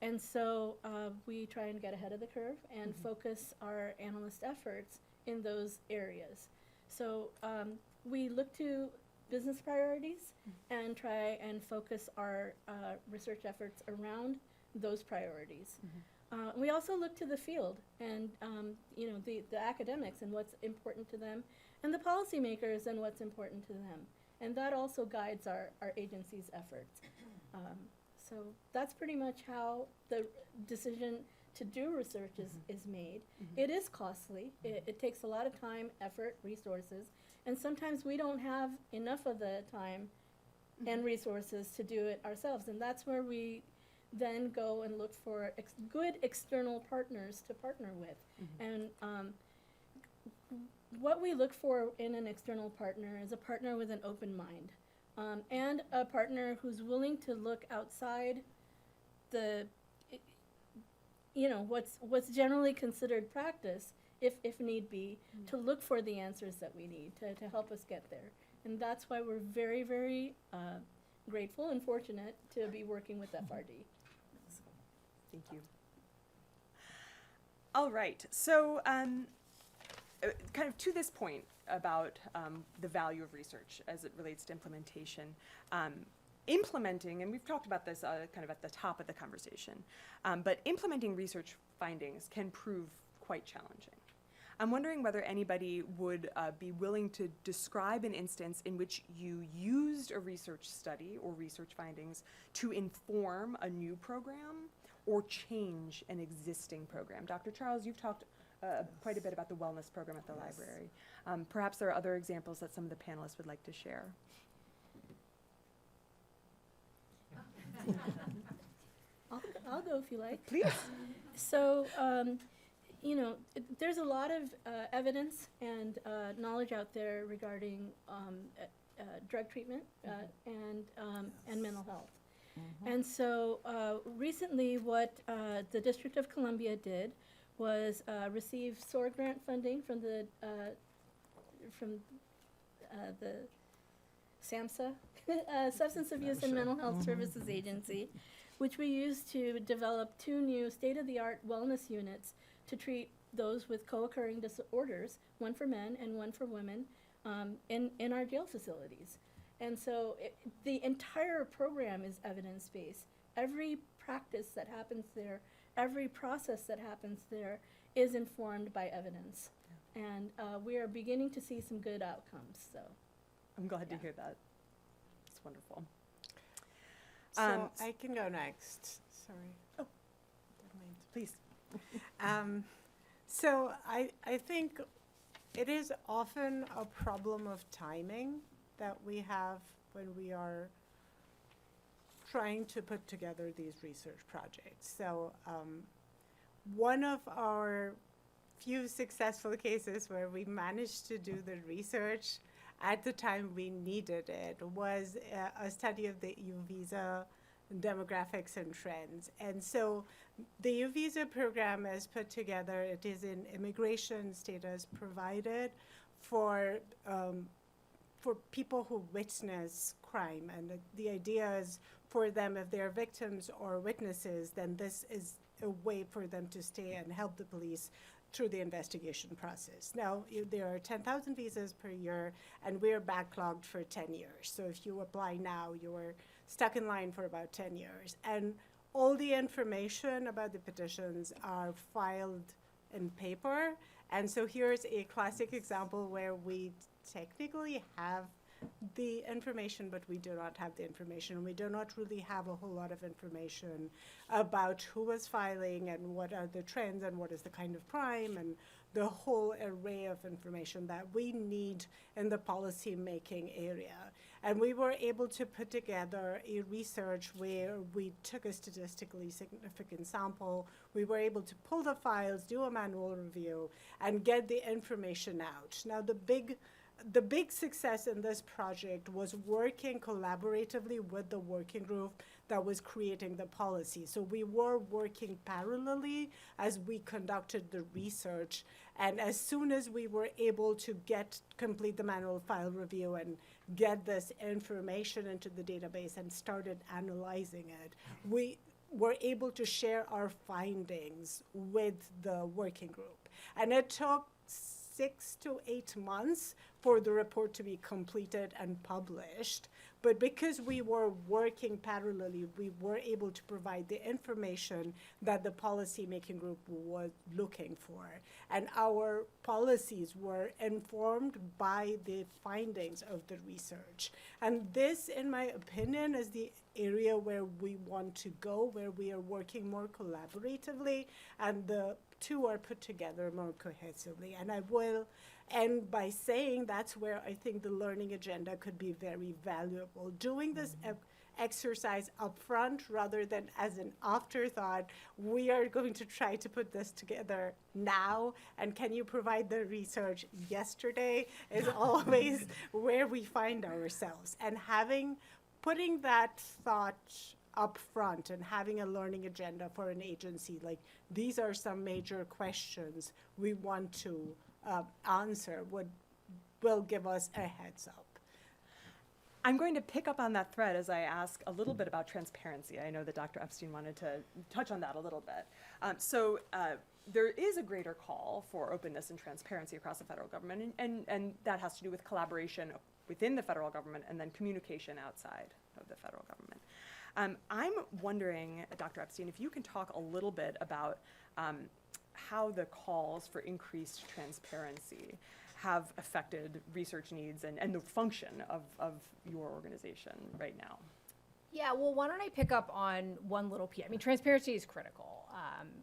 And so we try and get ahead of the curve and focus our analyst efforts in those areas. So we look to business priorities and try and focus our research efforts around those priorities. We also look to the field and the academics and what's important to them, and the policymakers and what's important to them. And that also guides our agency's efforts. So that's pretty much how the decision to do research is made. It is costly. It takes a lot of time, effort, resources, and sometimes we don't have enough of the time and resources to do it ourselves. And that's where we then go and look for good external partners to partner with. And what we look for in an external partner is a partner with an open mind, and a partner who's willing to look outside the, what's generally considered practice, if need be, to look for the answers that we need to help us get there. And that's why we're very, very grateful and fortunate to be working with FRD. Thank you. All right. So, kind of to this point about the value of research as it relates to implementation, implementing, and we've talked about this kind of at the top of the conversation, but implementing research findings can prove quite challenging. I'm wondering whether anybody would be willing to describe an instance in which you used a research study or research findings to inform a new program or change an existing program. Dr. Charles, you've talked quite a bit about the wellness program at the library. Perhaps there are other examples that some of the panelists would like to share. I'll go if you like. Please. So, there's a lot of evidence and knowledge out there regarding drug treatment and mental health. And so recently what the District of Columbia did was receive SOAR grant funding from the SAMHSA, Substance Abuse and Mental Health Services Agency, which we used to develop 2 new state-of-the-art wellness units to treat those with co-occurring disorders, one for men and one for women, in our jail facilities. And so the entire program is evidence-based. Every practice that happens there, every process that happens there is informed by evidence. And we are beginning to see some good outcomes, so. I'm glad to hear that. It's wonderful. So I can go next. Sorry. Oh. Don't mind. Please. So I think it is often a problem of timing that we have when we are trying to put together these research projects. So one of our few successful cases where we managed to do the research at the time we needed it was a study of the EU visa demographics and trends. And so the EU visa program is put together. It is in immigration status provided for people who witness crime. And the idea is for them, if they're victims or witnesses, then this is a way for them to stay and help the police through the investigation process. Now, there are 10,000 visas per year, and we're backlogged for 10 years. So if you apply now, you're stuck in line for about 10 years. And all the information about the petitions are filed in paper. And so here's a classic example where we technically have the information, but we do not have the information. We do not really have a whole lot of information about who was filing and what are the trends and what is the kind of crime and the whole array of information that we need in the policy making area. And we were able to put together a research where we took a statistically significant sample. We were able to pull the files, do a manual review, and get the information out. Now, the big success in this project was working collaboratively with the working group that was creating the policy. So we were working parallelly as we conducted the research. And as soon as we were able to complete the manual file review and get this information into the database and started analyzing it, we were able to share our findings with the working group. And it took 6 to 8 months for the report to be completed and published. But because we were working parallelly, we were able to provide the information that the policy-making group was looking for. And our policies were informed by the findings of the research. And this, in my opinion, is the area where we want to go, where we are working more collaboratively, and the two are put together more cohesively. And I will end by saying that's where I think the learning agenda could be very valuable. Doing this exercise up front rather than as an afterthought, we are going to try to put this together now, and can you provide the research yesterday is always where we find ourselves. And putting that thought up front and having a learning agenda for an agency, like these are some major questions we want to answer, will give us a heads up. I'm going to pick up on that thread as I ask a little bit about transparency. I know that Dr. Epstein wanted to touch on that a little bit. So there is a greater call for openness and transparency across the federal government, and that has to do with collaboration within the federal government and then communication outside of the federal government. I'm wondering, Dr. Epstein, if you can talk a little bit about how the calls for increased transparency have affected research needs and the function of your organization right now. Yeah, well, why don't I pick up on one little piece? I mean, transparency is critical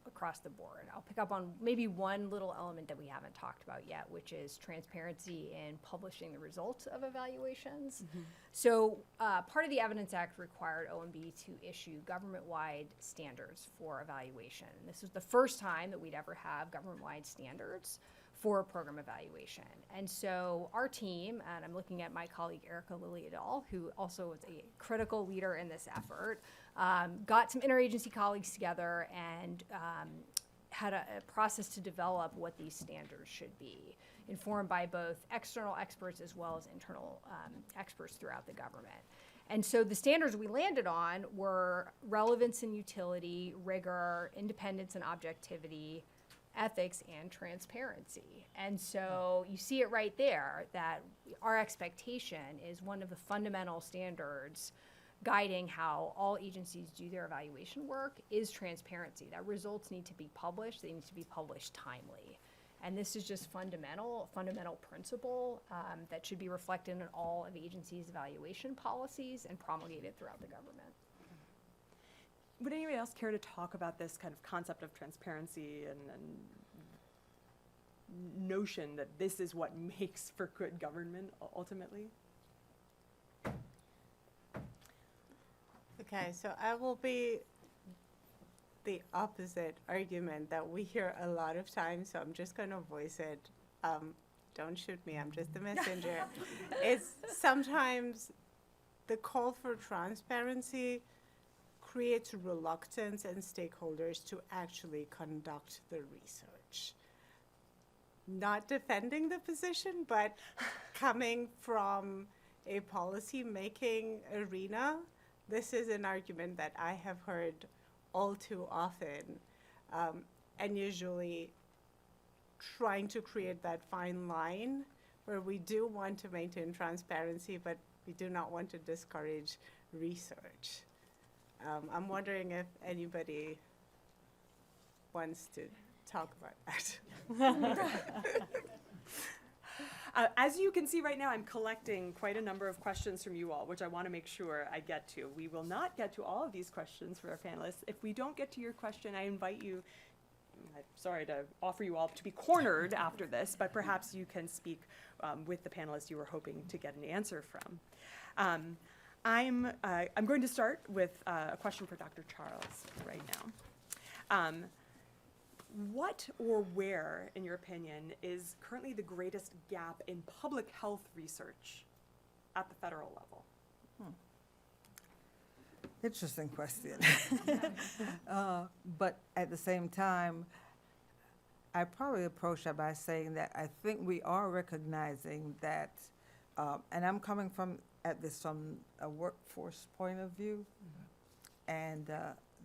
across the board. I'll pick up on maybe one little element that we haven't talked about yet, which is transparency in publishing the results of evaluations. So part of the Evidence Act required OMB to issue government-wide standards for evaluation. This was the first time that we'd ever have government-wide standards for program evaluation. And so our team, and I'm looking at my colleague Erica Lilly et al., who also was a critical leader in this effort, got some interagency colleagues together and had a process to develop what these standards should be, informed by both external experts as well as internal experts throughout the government. And so the standards we landed on were relevance and utility, rigor, independence and objectivity, ethics, and transparency. And so you see it right there that our expectation is one of the fundamental standards guiding how all agencies do their evaluation work is transparency. That results need to be published, they need to be published timely. And this is just fundamental principle that should be reflected in all of agencies' evaluation policies and promulgated throughout the government. Would anybody else care to talk about this kind of concept of transparency and notion that this is what makes for good government ultimately? Okay, so I will be the opposite argument that we hear a lot of times, so I'm just going to voice it. Don't shoot me, I'm just the messenger. It's sometimes the call for transparency creates reluctance in stakeholders to actually conduct the research. Not defending the position, but coming from a policy-making arena, this is an argument that I have heard all too often, and usually trying to create that fine line where we do want to maintain transparency, but we do not want to discourage research. I'm wondering if anybody wants to talk about that. As you can see right now, I'm collecting quite a number of questions from you all, which I want to make sure I get to. We will not get to all of these questions for our panelists. If we don't get to your question, I invite you, I'm sorry to offer you all to be cornered after this, but perhaps you can speak with the panelists you were hoping to get an answer from. I'm going to start with a question for Dr. Charles right now. What or where, in your opinion, is currently the greatest gap in public health research at the federal level? Interesting question. But at the same time, I probably approach that by saying that I think we are recognizing that, and I'm coming at this from a workforce point of view, and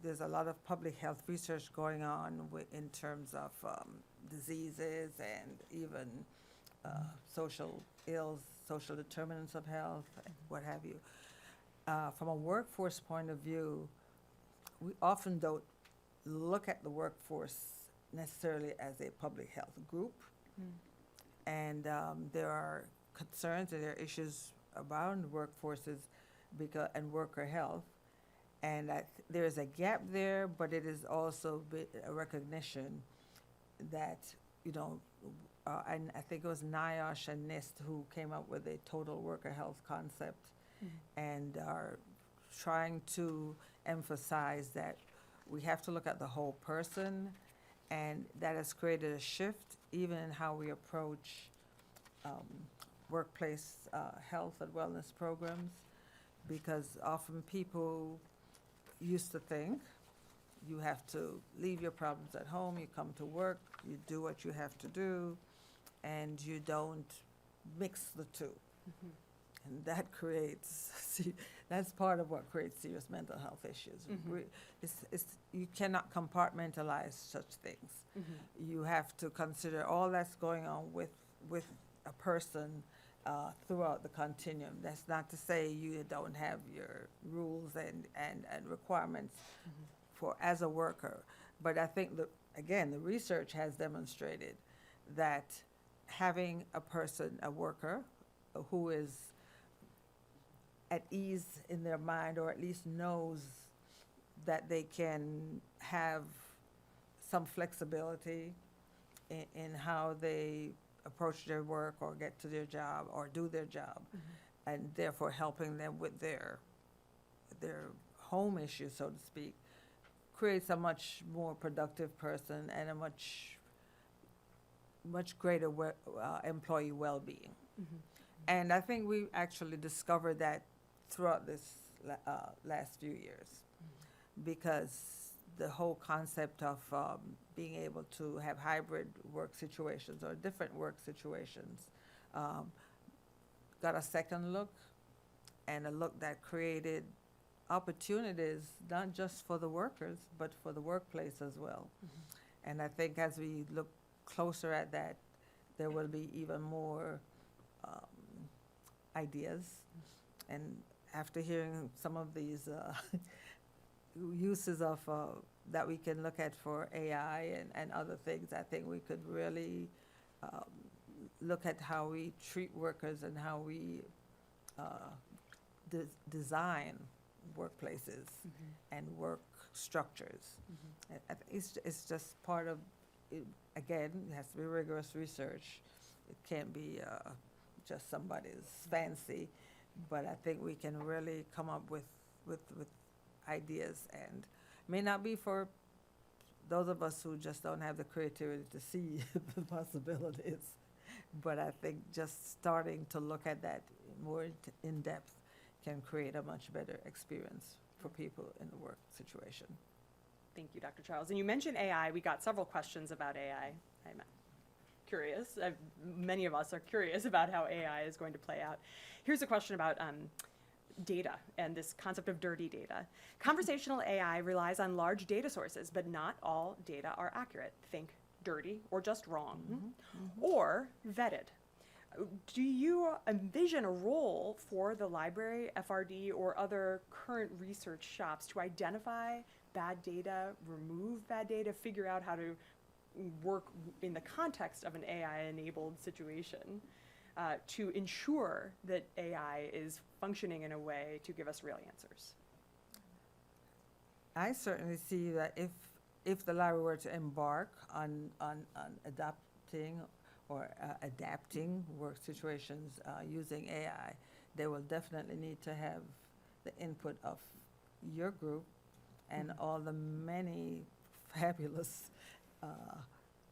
there's a lot of public health research going on in terms of diseases and even social ills, social determinants of health, what have you. From a workforce point of view, we often don't look at the workforce necessarily as a public health group. And there are concerns and there are issues around workforces and worker health. And there is a gap there, but it is also a recognition that, and I think it was NIOSH and NIST who came up with a total worker health concept and are trying to emphasize that we have to look at the whole person, and that has created a shift even in how we approach workplace health and wellness programs, because often people used to think you have to leave your problems at home, you come to work, you do what you have to do, and you don't mix the two. And that creates That's part of what creates serious mental health issues. You cannot compartmentalize such things. You have to consider all that's going on with a person throughout the continuum. That's not to say you don't have your rules and requirements for as a worker. But I think that, again, the research has demonstrated that having a worker who is at ease in their mind, or at least knows that they can have some flexibility in how they approach their work or get to their job or do their job, and therefore helping them with their home issues, so to speak, creates a much more productive person and a much greater employee well-being. And I think we actually discovered that throughout this last few years, because the whole concept of being able to have hybrid work situations or different work situations got a second look, and a look that created opportunities not just for the workers but for the workplace as well. And I think as we look closer at that, there will be even more ideas. And after hearing some of these uses of that we can look at for AI and other things, I think we could really look at how we treat workers and how we design workplaces and work structures. It's just part of it. Again, it has to be rigorous research. It can't be just somebody's fancy, but I think we can really come up with ideas, and may not be for those of us who just don't have the creativity to see the possibilities, but I think just starting to look at that more in depth can create a much better experience for people in the work situation. Thank you, Dr. Charles. And you mentioned AI. We got several questions about AI. I'm curious. Many of us are curious about how AI is going to play out. Here's a question about data and this concept of dirty data. Conversational AI relies on large data sources, but not all data are accurate. Think dirty or just wrong, or vetted. Do you envision a role for the library, FRD, or other current research shops to identify bad data, remove bad data, figure out how to work in the context of an AI-enabled situation to ensure that AI is functioning in a way to give us real answers? I certainly see that if the library were to embark on adopting or adapting work situations using AI, they will definitely need to have the input of your group and all the many fabulous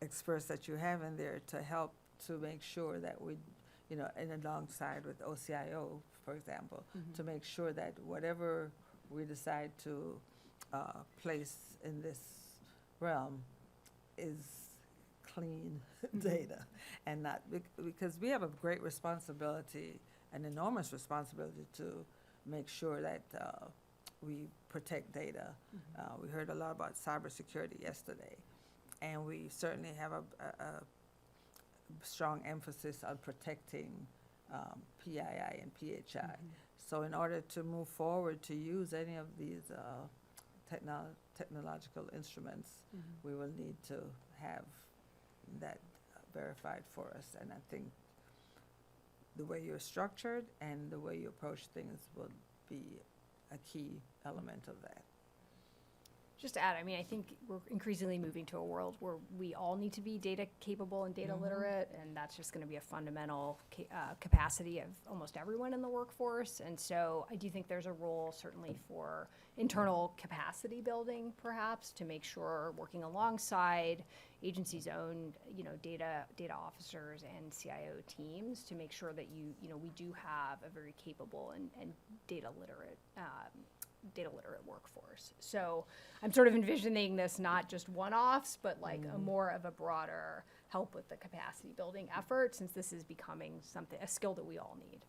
experts that you have in there to help to make sure that we, and alongside with OCIO, for example, to make sure that whatever we decide to place in this realm is clean data, and not because we have a great responsibility, an enormous responsibility to make sure that we protect data. We heard a lot about cybersecurity yesterday, and we certainly have a strong emphasis on protecting PII and PHI. So in order to move forward to use any of these technological instruments, we will need to have that verified for us. And I think the way you're structured and the way you approach things will be a key element of that. Just to add, I think we're increasingly moving to a world where we all need to be data capable and data literate, and that's just going to be a fundamental capacity of almost everyone in the workforce. And so I do think there's a role certainly for internal capacity building, perhaps, to make sure working alongside agencies' own, data officers and CIO teams to make sure that we do have a very capable and data literate workforce. So I'm sort of envisioning this not just one-offs, but like a more of a broader help with the capacity building effort, since this is becoming a skill that we all need.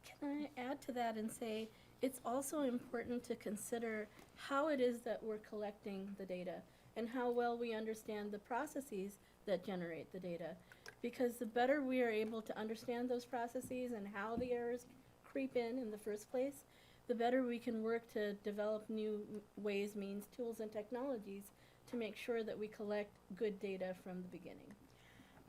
can I add to that and say it's also important to consider how it is that we're collecting the data and how well we understand the processes that generate the data. Because the better we are able to understand those processes and how the errors creep in the first place, the better we can work to develop new ways, means, tools, and technologies to make sure that we collect good data from the beginning.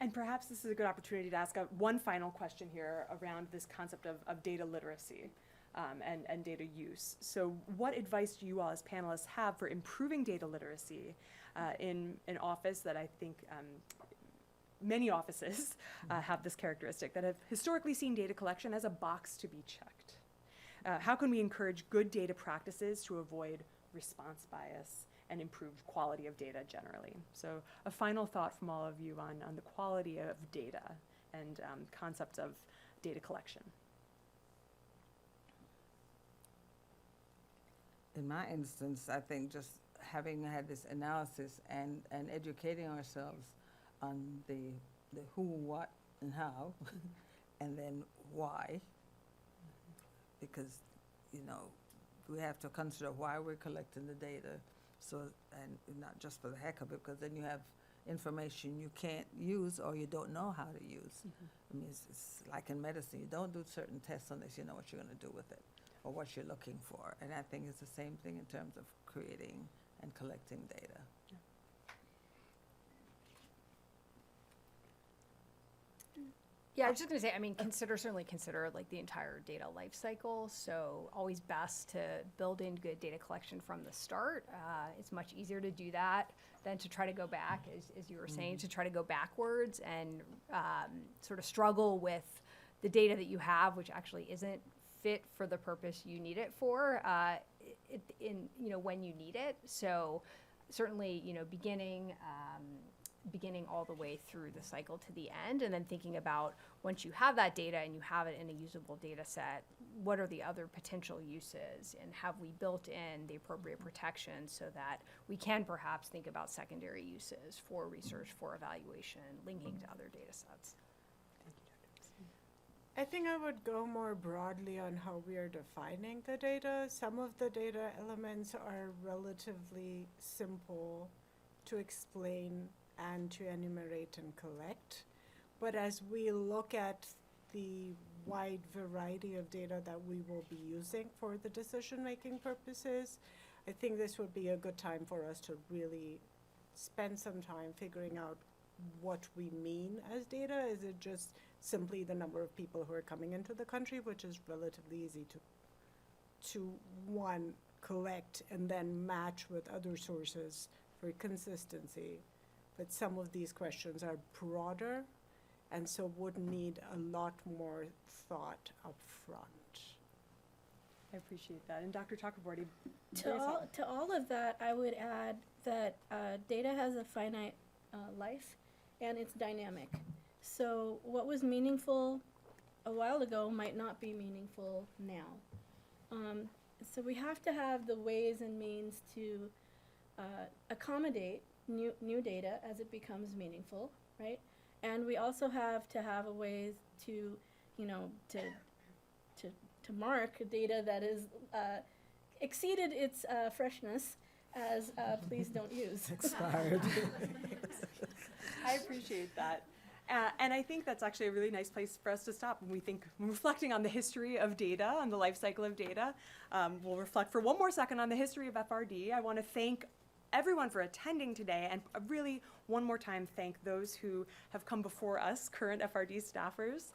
And perhaps this is a good opportunity to ask one final question here around this concept of data literacy and data use. So what advice do you all as panelists have for improving data literacy in an office that I think many offices have this characteristic, that have historically seen data collection as a box to be checked? How can we encourage good data practices to avoid response bias and improve quality of data generally? So a final thought from all of you on the quality of data and concepts of data collection. In my instance, I think just having had this analysis and educating ourselves on the who, what, and how, and then why, because, you know, we have to consider why we're collecting the data, so, and not just for the heck of it, because then you have information you can't use or you don't know how to use. I mean, it's like in medicine, you don't do certain tests unless you know what you're going to do with it or what you're looking for. And I think it's the same thing in terms of creating and collecting data. Yeah, I was just gonna say, I mean, certainly consider like the entire data life cycle. So always best to build in good data collection from the start. It's much easier to do that than to try to go back, as you were saying, to try to go backwards and sort of struggle with the data that you have, which actually isn't fit for the purpose you need it for, when you need it. So certainly, beginning all the way through the cycle to the end, and then thinking about once you have that data and you have it in a usable data set, what are the other potential uses, and have we built in the appropriate protections so that we can perhaps think about secondary uses for research, for evaluation, linking to other data sets. I think I would go more broadly on how we are defining the data. Some of the data elements are relatively simple to explain and to enumerate and collect. But as we look at the wide variety of data that we will be using for the decision-making purposes, I think this would be a good time for us to really spend some time figuring out what we mean as data. Is it just simply the number of people who are coming into the country, which is relatively easy to one, collect and then match with other sources for consistency? But some of these questions are broader and so would need a lot more thought up front. I appreciate that. And Dr. Chakraborty, To all of that, I would add that data has a finite life and it's dynamic. So what was meaningful a while ago might not be meaningful now. So we have to have the ways and means to accommodate new data as it becomes meaningful, right? And we also have to have a ways to, to mark data that is exceeded its freshness as please don't use. Expired. I appreciate that. And I think that's actually a really nice place for us to stop when when reflecting on the history of data, on the life cycle of data. We'll reflect for one more second on the history of FRD. I want to thank everyone for attending today, and really one more time thank those who have come before us, current FRD staffers,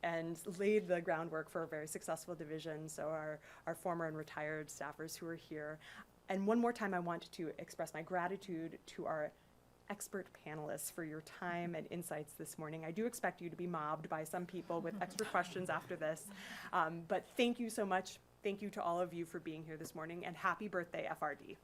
and laid the groundwork for a very successful division. So our former and retired staffers who are here. And one more time I want to express my gratitude to our expert panelists for your time and insights this morning. I do expect you to be mobbed by some people with extra questions after this, but thank you so much. Thank you to all of you for being here this morning, and happy birthday, FRD.